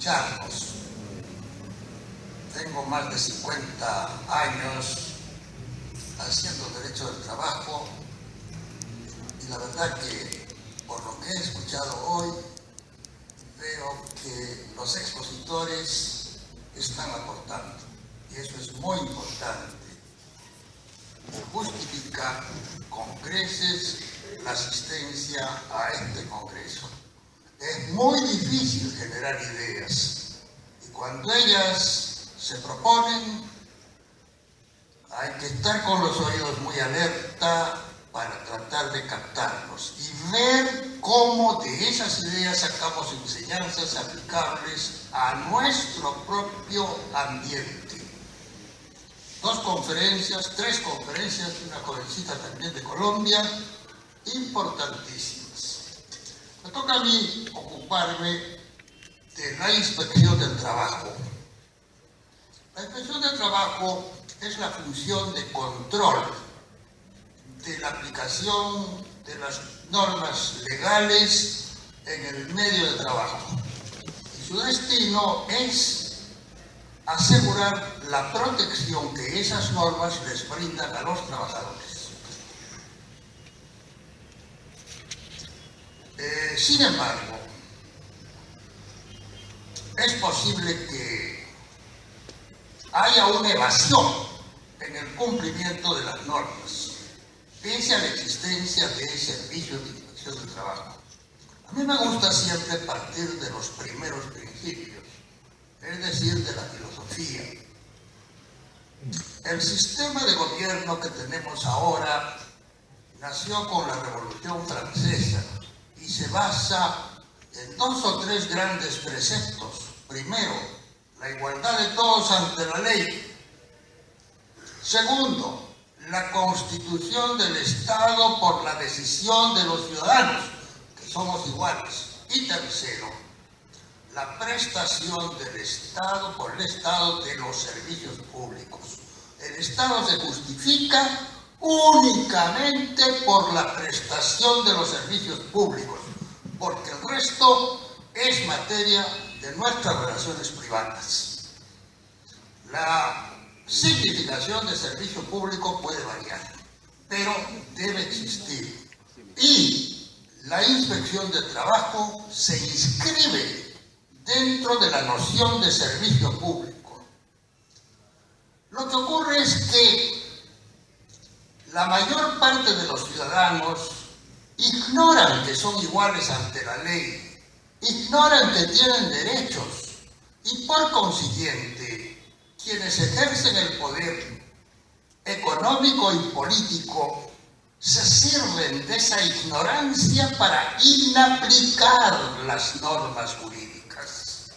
escucharnos. Tengo más de 50 años haciendo derecho del trabajo y la verdad que por lo que he escuchado hoy veo que los expositores están aportando y eso es muy importante. Justifica con creces la asistencia a este congreso. Es muy difícil generar ideas y cuando ellas se proponen hay que estar con los oídos muy alerta para tratar de captarlos y ver cómo de esas ideas sacamos enseñanzas aplicables a nuestro propio ambiente. 2 conferencias, 3 conferencias, una jovencita también de Colombia, importantísimas. Me toca a mí ocuparme de la inspección del trabajo. La inspección del trabajo es la función de control de la aplicación de las normas legales en el medio de trabajo. Y su destino es asegurar la protección que esas normas les brindan a los trabajadores. Sin embargo, es posible que haya una evasión en el cumplimiento de las normas, pese a la existencia de servicios de inspección del trabajo. A mí me gusta siempre partir de los primeros principios, es decir, de la filosofía. El sistema de gobierno que tenemos ahora nació con la Revolución Francesa y se basa en 2 o 3 grandes preceptos. Primero, la igualdad de todos ante la ley. Segundo, la constitución del Estado por la decisión de los ciudadanos, que somos iguales. Y tercero, la prestación del Estado por el Estado de los servicios públicos. El Estado se justifica únicamente por la prestación de los servicios públicos, porque el resto es materia de nuestras relaciones privadas. La significación de servicio público puede variar, pero debe existir. Y la inspección de trabajo se inscribe dentro de la noción de servicio público. Lo que ocurre es que la mayor parte de los ciudadanos ignoran que son iguales ante la ley, ignoran que tienen derechos y por consiguiente quienes ejercen el poder económico y político se sirven de esa ignorancia para inaplicar las normas jurídicas.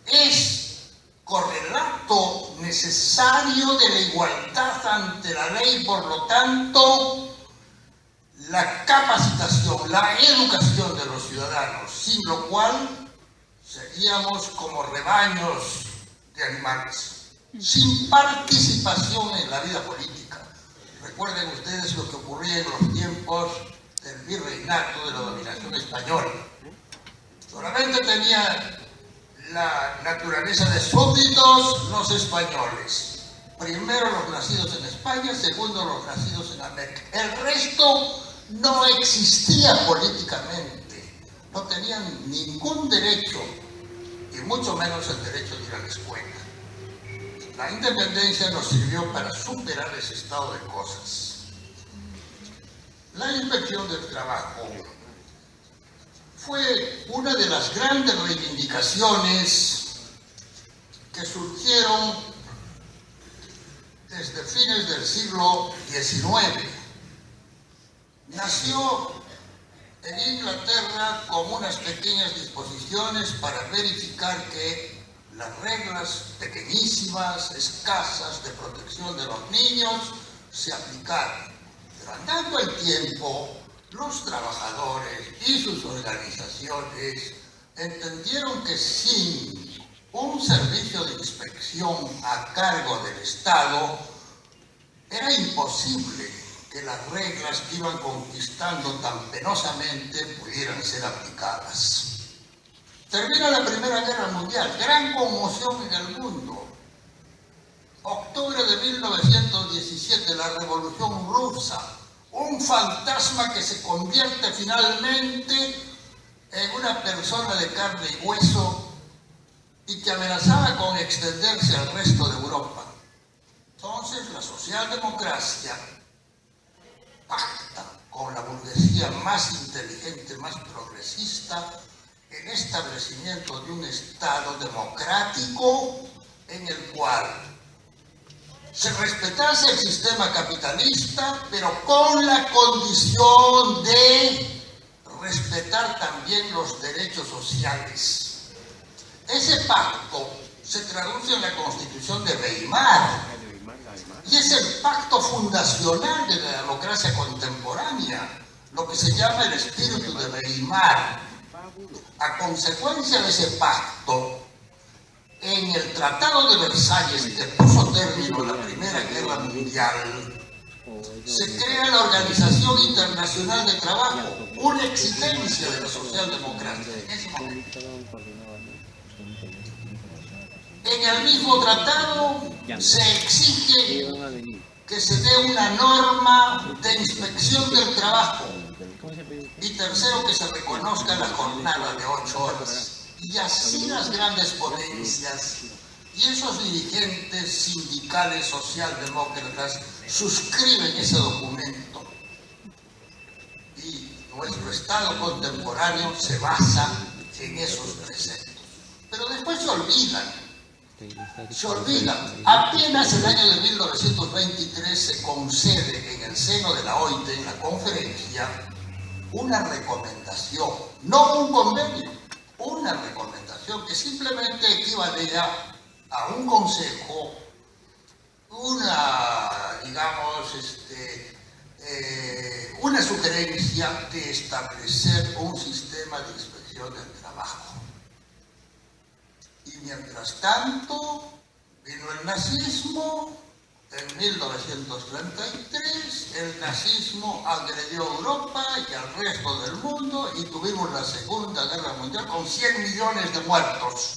Es correlato necesario de la igualdad ante la ley, por lo tanto, la capacitación, la educación de los ciudadanos, sin lo cual seríamos como rebaños de animales, sin participación en la vida política. Recuerden ustedes lo que ocurría en los tiempos del virreinato, de la dominación española. Solamente tenía la naturaleza de súbditos los españoles. Primero los nacidos en España, segundo los nacidos en América. El resto no existía políticamente. No tenían ningún derecho, y mucho menos el derecho de ir a la escuela. La independencia nos sirvió para superar ese estado de cosas. La inspección del trabajo fue una de las grandes reivindicaciones que surgieron desde fines del siglo XIX. Nació en Inglaterra con unas pequeñas disposiciones para verificar que las reglas pequeñísimas, escasas de protección de los niños se aplicaran. Pero andando el tiempo, los trabajadores y sus organizaciones entendieron que sin un servicio de inspección a cargo del Estado era imposible que las reglas que iban conquistando tan penosamente pudieran ser aplicadas. Termina la Primera Guerra Mundial, gran conmoción en el mundo. Octubre de 1917, la Revolución Rusa, un fantasma que se convierte finalmente en una persona de carne y hueso y que amenazaba con extenderse al resto de Europa. Entonces la socialdemocracia pacta con la burguesía más inteligente, más progresista, el establecimiento de un Estado democrático en el cual se respetase el sistema capitalista, pero con la condición de respetar también los derechos sociales. Ese pacto se traduce en la Constitución de Weimar y es el pacto fundacional de la democracia contemporánea, lo que se llama el espíritu de Weimar. A consecuencia de ese pacto, en el Tratado de Versalles, que puso término a la Primera Guerra Mundial, se crea la Organización Internacional de Trabajo, una exigencia de la socialdemocracia en ese momento. En el mismo tratado se exige que se dé una norma de inspección del trabajo y tercero, que se reconozca la jornada de 8 horas. Y así las grandes ponencias y esos dirigentes sindicales socialdemócratas suscriben ese documento. Y nuestro Estado contemporáneo se basa en esos preceptos. Pero después se olvidan. Apenas el año de 1923 se concede en el seno de la OIT, en la conferencia, una recomendación, no un convenio, una recomendación que simplemente equivalía a un consejo, una sugerencia de establecer un sistema de inspección del trabajo. Y mientras tanto, vino el nazismo. En 1933, el nazismo agredió a Europa y al resto del mundo y tuvimos la Segunda Guerra Mundial con 100 millones de muertos.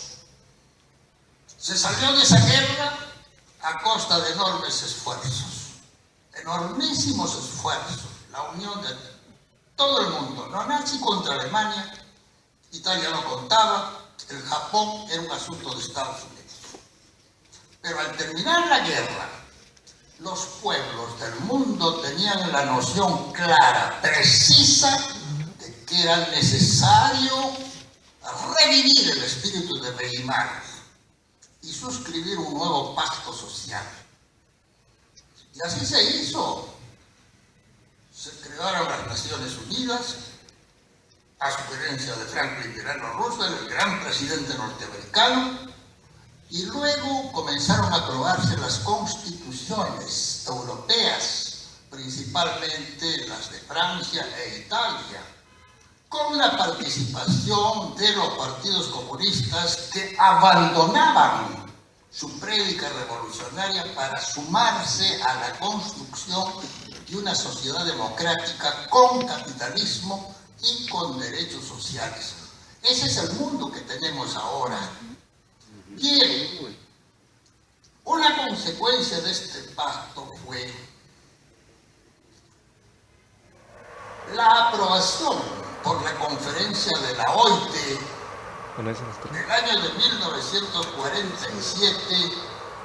Se salió de esa guerra a costa de enormes esfuerzos, enormísimos esfuerzos. La unión de todo el mundo, no nazi contra Alemania, Italia no contaba, el Japón era un asunto de Estados Unidos. Pero al terminar la guerra, los pueblos del mundo tenían la noción clara, precisa, de que era necesario revivir el espíritu de Weimar y suscribir un nuevo pacto social. Y así se hizo. Se crearon las Naciones Unidas, a sugerencia de Franklin Delano Roosevelt, el gran presidente norteamericano, y luego comenzaron a aprobarse las constituciones europeas, principalmente las de Francia e Italia, con la participación de los partidos comunistas que abandonaban su prédica revolucionaria para sumarse a la construcción de una sociedad democrática con capitalismo y con derechos sociales. Ese es el mundo que tenemos ahora. Bien, una consecuencia de este pacto fue la aprobación por la conferencia de la OIT del año de 1947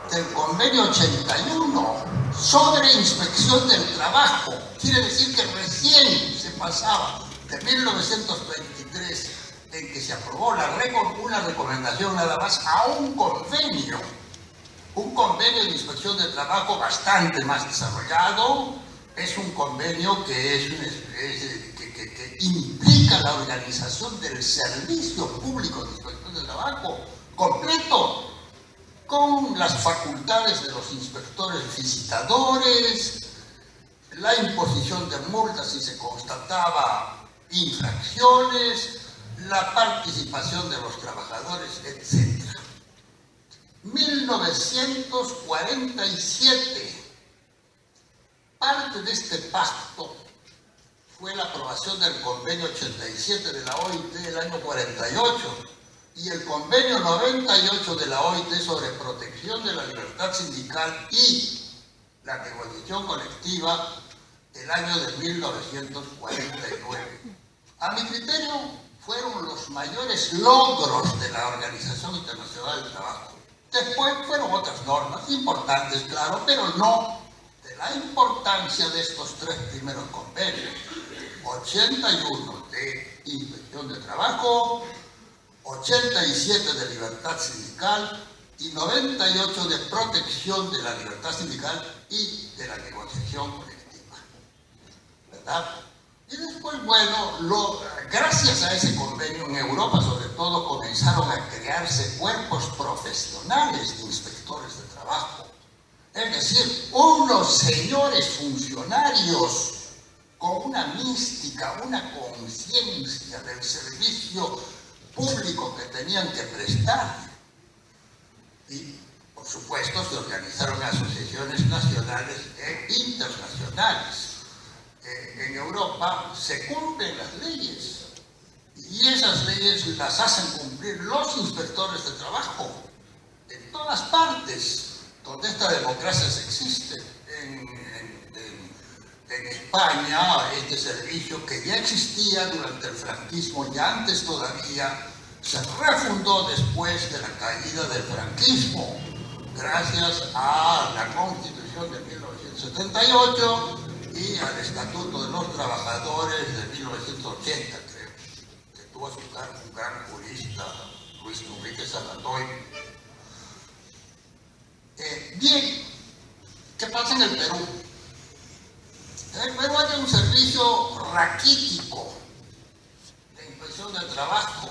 del convenio 81 sobre inspección del trabajo. Quiere decir que recién se pasaba de 1923, en que se aprobó una recomendación nada más, a un convenio de inspección de trabajo bastante más desarrollado. Es un convenio que implica la organización del servicio público de inspección de trabajo completo, con las facultades de los inspectores visitadores, la imposición de multas si se constataba infracciones, la participación de los trabajadores, etc. 1947. Parte de este pacto fue la aprobación del convenio 87 de la OIT del año 48, y el convenio 98 de la OIT sobre protección de la libertad sindical y la negociación colectiva del año de 1949. A mi criterio, fueron los mayores logros de la Organización Internacional del Trabajo. Después fueron otras normas, importantes, claro, pero no de la importancia de estos tres primeros convenios. 81 de inspección de trabajo, 87 de libertad sindical y 98 de protección de la libertad sindical y de la negociación colectiva. ¿Verdad? Y después, bueno, gracias a ese convenio en Europa, sobre todo, comenzaron a crearse cuerpos profesionales de inspectores de trabajo. Es decir, unos señores funcionarios con una mística, una conciencia del servicio público que tenían que prestar. Y, por supuesto, se organizaron asociaciones nacionales e internacionales. En Europa se cumplen las leyes y esas leyes las hacen cumplir los inspectores de trabajo en todas partes donde esta democracia existe. En España, este servicio que ya existía durante el franquismo y antes todavía, se refundó después de la caída del franquismo, gracias a la Constitución de 1978 y al Estatuto de los Trabajadores de 1980, creo, que tuvo a su cargo un gran jurista, Luis Enrique Salatoy. Bien, ¿qué pasa en el Perú? En el Perú hay un servicio raquítico de inspección de trabajo.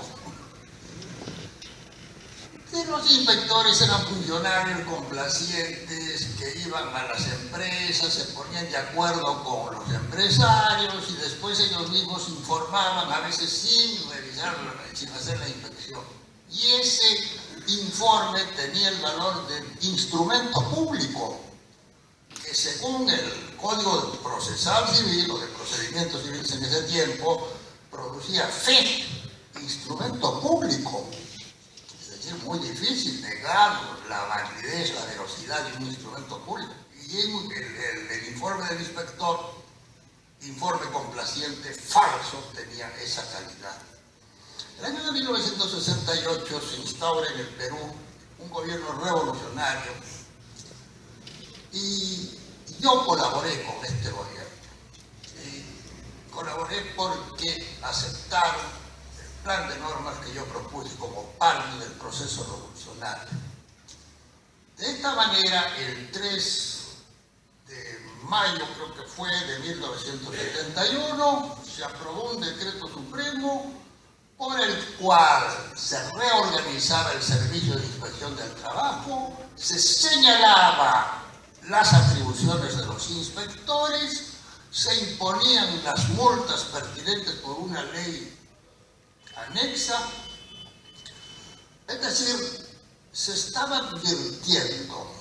Y los inspectores eran funcionarios complacientes que iban a las empresas, se ponían de acuerdo con los empresarios y después ellos mismos informaban, a veces sin revisarlo, sin hacer la inspección. Y ese informe tenía el valor de instrumento público, que según el Código Procesal Civil o de Procedimientos Civiles en ese tiempo, producía fe, instrumento público. Es muy difícil negar la validez, la veracidad de un instrumento público. Y el informe del inspector, informe complaciente, falso, tenía esa calidad. En el año de 1968 se instaura en el Perú un gobierno revolucionario y yo colaboré con este gobierno. Y colaboré porque aceptaron plan de normas que yo propuse como parte del proceso revolucionario. De esta manera, el 3 de mayo, creo que fue, de 1971, se aprobó un decreto supremo por el cual se reorganizaba el servicio de inspección del trabajo, se señalaba las atribuciones de los inspectores, se imponían las multas pertinentes por una ley anexa, es decir, se estaba advirtiendo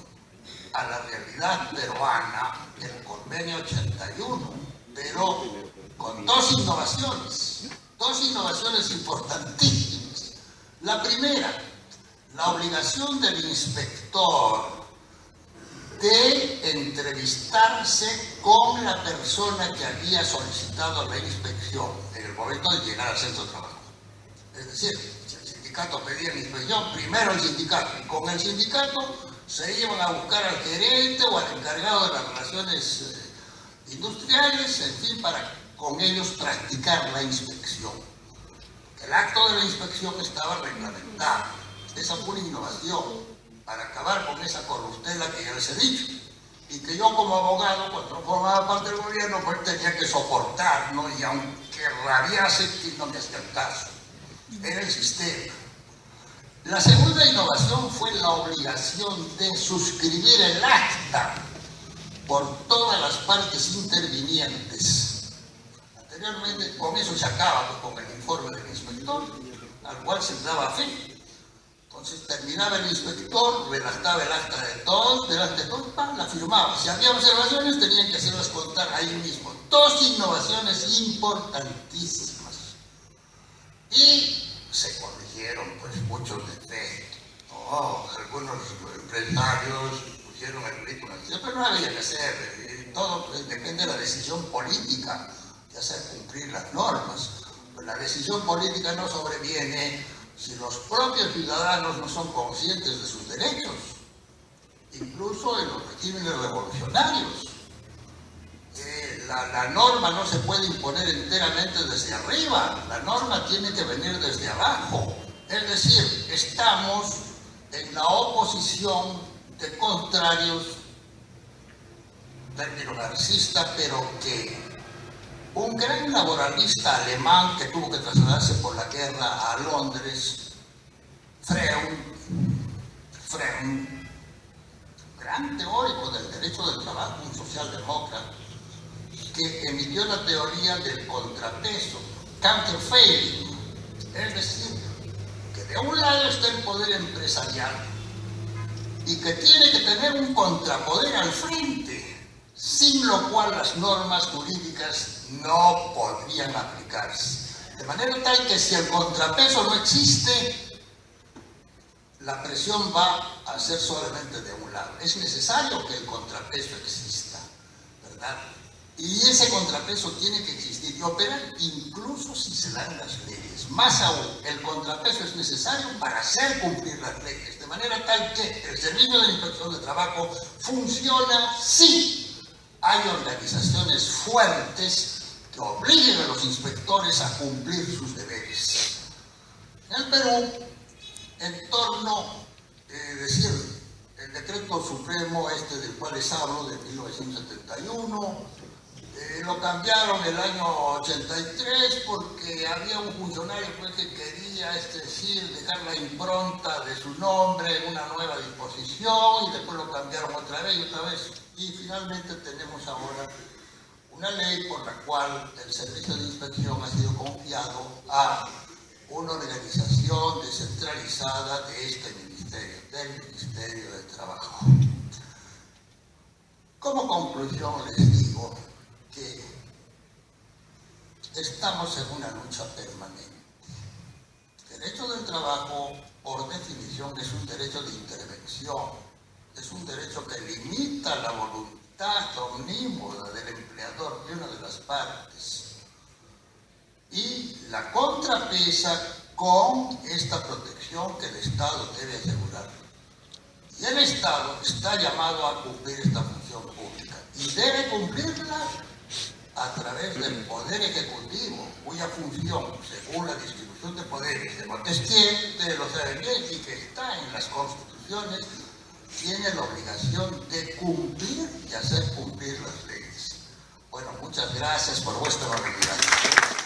a la realidad peruana el convenio 81, pero con dos innovaciones importantísimas. La primera, la obligación del inspector de entrevistarse con la persona que había solicitado la inspección en el momento de llegar al centro de trabajo. Es decir, si el sindicato pedía la inspección, primero el sindicato, y con el sindicato se iban a buscar al gerente o al encargado de las relaciones industriales, en fin, para con ellos practicar la inspección. El acto de la inspección estaba reglamentado. Esa fue una innovación para acabar con esa corruptela que ya les he dicho. Y que yo como abogado, cuando formaba parte del gobierno, pues tenía que soportar, ¿no? Y aunque rabiase, no me hacía caso. Era el sistema. La segunda innovación fue la obligación de suscribir el acta por todas las partes intervinientes. Anteriormente, con eso se acaba, pues, con el informe del inspector, al cual se daba fe. Entonces terminaba el inspector, redactaba el acta de todos, delante de todos, la firmaba. Si había observaciones, tenían que hacerlas contar ahí mismo. Dos innovaciones importantísimas. Y se corrigieron, pues, muchos defectos. No, algunos empresarios pusieron el grito, pero no había que hacer. Todo depende de la decisión política de hacer cumplir las normas. Pero la decisión política no sobreviene si los propios ciudadanos no son conscientes de sus derechos, incluso en los regímenes revolucionarios. La norma no se puede imponer enteramente desde arriba, la norma tiene que venir desde abajo. Es decir, estamos en la oposición de contrarios, término marxista, pero que un gran laboralista alemán que tuvo que trasladarse por la guerra a Londres, Freund, gran teórico del derecho del trabajo, un socialdemócrata, que emitió la teoría del contrapeso, counterfeiting, es decir, que de un lado está el poder empresarial y que tiene que tener un contrapoder al frente, sin lo cual las normas jurídicas no podrían aplicarse. De manera tal que si el contrapeso no existe, la presión va a ser solamente de un lado. Es necesario que el contrapeso exista, ¿verdad? Y ese contrapeso tiene que existir y operar incluso si se dan las leyes. Más aún, el contrapeso es necesario para hacer cumplir las leyes, de manera tal que el Servicio de Inspección de Trabajo funciona si hay organizaciones fuertes que obliguen a los inspectores a cumplir sus deberes. En el Perú, en torno, el decreto supremo del cual les hablo, de 1971, lo cambiaron el año 83 porque había un funcionario que quería, dejar la impronta de su nombre en una nueva disposición, y después lo cambiaron otra vez y otra vez. Y finalmente tenemos ahora una ley por la cual el servicio de inspección ha sido confiado a una organización descentralizada de este ministerio, del Ministerio de Trabajo. Como conclusión les digo que estamos en una lucha permanente. El derecho del trabajo, por definición, es un derecho de intervención, es un derecho que limita la voluntad omnímoda del empleador de una de las partes y la contrapesa con esta protección que el Estado debe asegurar. Y el Estado está llamado a cumplir esta función pública y debe cumplirla a través del Poder Ejecutivo, cuya función, según la distribución de poderes de Montesquieu, de los y que está en las constituciones, tiene la obligación de cumplir y hacer cumplir las leyes. Bueno, muchas gracias por vuestra amabilidad.